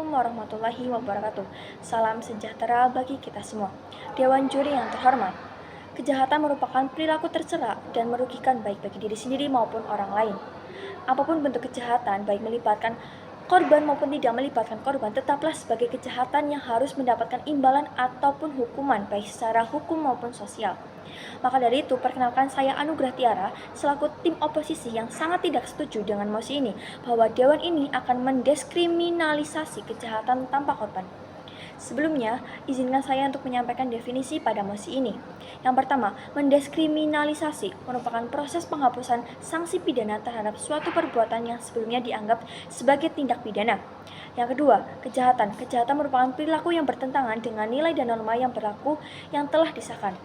Assalamualaikum warahmatullahi wabarakatuh. Salam sejahtera bagi kita semua. Dewan juri yang terhormat, kejahatan merupakan perilaku tercela dan merugikan baik bagi diri sendiri maupun orang lain. Apapun bentuk kejahatan, baik melibatkan korban maupun tidak melibatkan korban, tetaplah sebagai kejahatan yang harus mendapatkan imbalan ataupun hukuman, baik secara hukum maupun sosial. Maka dari itu, perkenalkan saya Anugrah Tiara, selaku tim oposisi yang sangat tidak setuju dengan mosi ini, bahwa Dewan ini akan mendiskriminalisasi kejahatan tanpa korban. Sebelumnya, izinkan saya untuk menyampaikan definisi pada mosi ini. Yang pertama, mendiskriminalisasi merupakan proses penghapusan sanksi pidana terhadap suatu perbuatan yang sebelumnya dianggap sebagai tindak pidana. Yang kedua, kejahatan. Kejahatan merupakan perilaku yang bertentangan dengan nilai dan norma yang berlaku yang telah disahkan.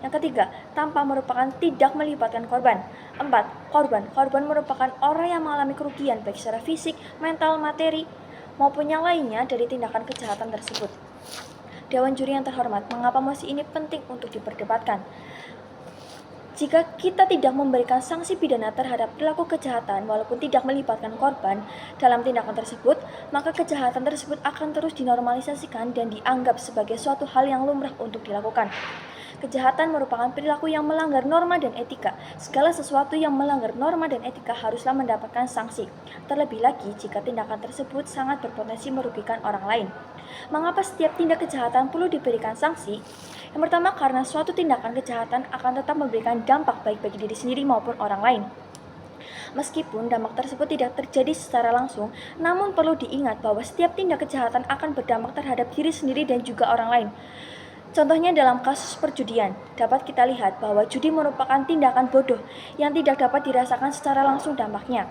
Yang ketiga, tanpa merupakan tidak melibatkan korban. 4. Korban. Korban merupakan orang yang mengalami kerugian baik secara fisik, mental, materi, maupun yang lainnya dari tindakan kejahatan tersebut. Dewan juri yang terhormat, mengapa mosi ini penting untuk diperdebatkan? Jika kita tidak memberikan sanksi pidana terhadap perilaku kejahatan walaupun tidak melibatkan korban dalam tindakan tersebut, maka kejahatan tersebut akan terus dinormalisasikan dan dianggap sebagai suatu hal yang lumrah untuk dilakukan. Kejahatan merupakan perilaku yang melanggar norma dan etika. Segala sesuatu yang melanggar norma dan etika haruslah mendapatkan sanksi. Terlebih lagi jika tindakan tersebut sangat berpotensi merugikan orang lain. Mengapa setiap tindak kejahatan perlu diberikan sanksi? Yang pertama, karena suatu tindakan kejahatan akan tetap memberikan dampak baik bagi diri sendiri maupun orang lain. Meskipun dampak tersebut tidak terjadi secara langsung, namun perlu diingat bahwa setiap tindak kejahatan akan berdampak terhadap diri sendiri dan juga orang lain. Contohnya dalam kasus perjudian, dapat kita lihat bahwa judi merupakan tindakan bodoh yang tidak dapat dirasakan secara langsung dampaknya.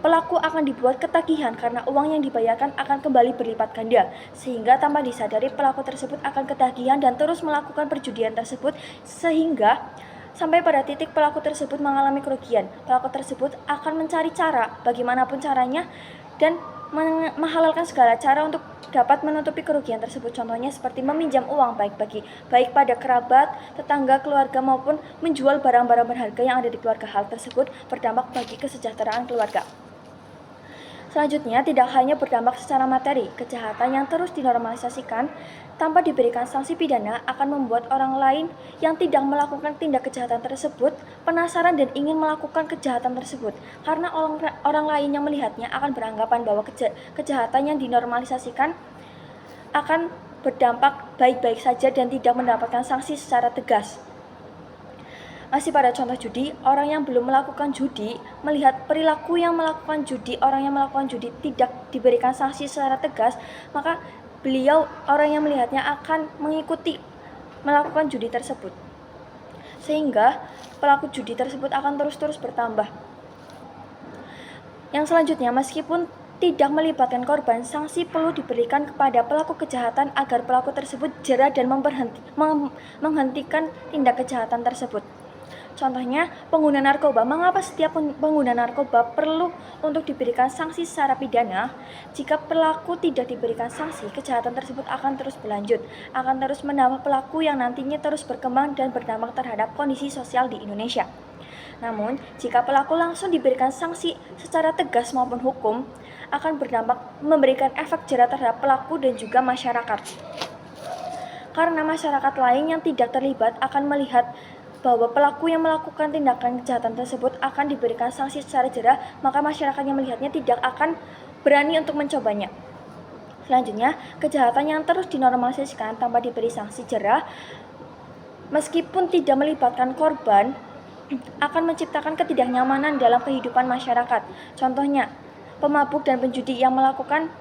Pelaku akan dibuat ketagihan karena uang yang dibayarkan akan kembali berlipat ganda, sehingga tanpa disadari pelaku tersebut akan ketagihan dan terus melakukan perjudian tersebut, sehingga sampai pada titik pelaku tersebut mengalami kerugian. Pelaku tersebut akan mencari cara, bagaimanapun caranya, dan menghalalkan segala cara untuk dapat menutupi kerugian tersebut. Contohnya seperti meminjam uang baik pada kerabat, tetangga, keluarga maupun menjual barang-barang berharga yang ada di keluarga. Hal tersebut berdampak bagi kesejahteraan keluarga. Selanjutnya, tidak hanya berdampak secara materi, kejahatan yang terus dinormalisasikan tanpa diberikan sanksi pidana akan membuat orang lain yang tidak melakukan tindak kejahatan tersebut penasaran dan ingin melakukan kejahatan tersebut, karena orang lain yang melihatnya akan beranggapan bahwa kejahatan yang dinormalisasikan akan berdampak baik-baik saja dan tidak mendapatkan sanksi secara tegas. Masih pada contoh judi, orang yang belum melakukan judi melihat perilaku yang melakukan judi, orang yang melakukan judi tidak diberikan sanksi secara tegas, maka orang yang melihatnya akan mengikuti melakukan judi tersebut, sehingga pelaku judi tersebut akan terus-terus bertambah. Yang selanjutnya, meskipun tidak melibatkan korban, sanksi perlu diberikan kepada pelaku kejahatan agar pelaku tersebut jera dan menghentikan tindak kejahatan tersebut. Contohnya, pengguna narkoba. Mengapa setiap pengguna narkoba perlu untuk diberikan sanksi secara pidana? Jika pelaku tidak diberikan sanksi, kejahatan tersebut akan terus berlanjut, akan terus menambah pelaku yang nantinya terus berkembang dan berdampak terhadap kondisi sosial di Indonesia. Namun, jika pelaku langsung diberikan sanksi secara tegas maupun hukum, akan berdampak memberikan efek jera terhadap pelaku dan juga masyarakat. Karena masyarakat lain yang tidak terlibat akan melihat bahwa pelaku yang melakukan tindakan kejahatan tersebut akan diberikan sanksi secara jera, maka masyarakat yang melihatnya tidak akan berani untuk mencobanya. Selanjutnya, kejahatan yang terus dinormalisasikan tanpa diberi sanksi jera, meskipun tidak melibatkan korban, akan menciptakan ketidaknyamanan dalam kehidupan masyarakat. Contohnya, pemabuk dan penjudi yang melakukan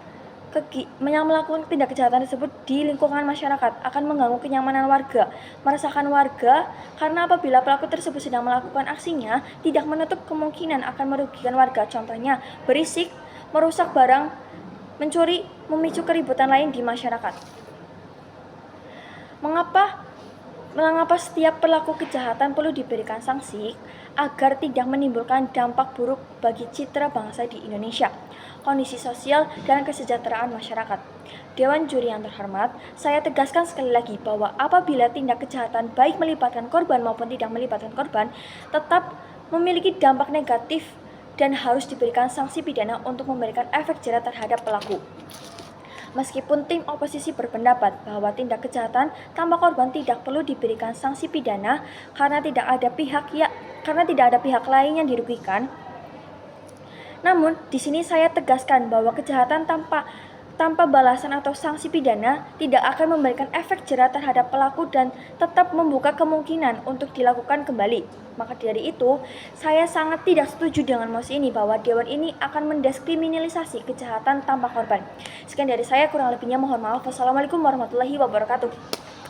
tindak kejahatan tersebut di lingkungan masyarakat akan mengganggu kenyamanan warga, meresahkan warga, karena apabila pelaku tersebut sedang melakukan aksinya tidak menutup kemungkinan akan merugikan warga. Contohnya berisik, merusak barang, mencuri, memicu keributan lain di masyarakat. Mengapa setiap pelaku kejahatan perlu diberikan sanksi agar tidak menimbulkan dampak buruk bagi citra bangsa di Indonesia, kondisi sosial, dan kesejahteraan masyarakat. Dewan juri yang terhormat, saya tegaskan sekali lagi bahwa apabila tindak kejahatan baik melibatkan korban maupun tidak melibatkan korban, tetap memiliki dampak negatif dan harus diberikan sanksi pidana untuk memberikan efek jera terhadap pelaku. Meskipun tim oposisi berpendapat bahwa tindak kejahatan tanpa korban tidak perlu diberikan sanksi pidana karena tidak ada pihak lain yang dirugikan, namun di sini saya tegaskan bahwa kejahatan tanpa balasan atau sanksi pidana tidak akan memberikan efek jera terhadap pelaku dan tetap membuka kemungkinan untuk dilakukan kembali. Maka dari itu, saya sangat tidak setuju dengan mosi ini bahwa Dewan ini akan mendiskriminalisasi kejahatan tanpa korban. Sekian dari saya, kurang lebihnya mohon maaf. Wassalamualaikum warahmatullahi wabarakatuh.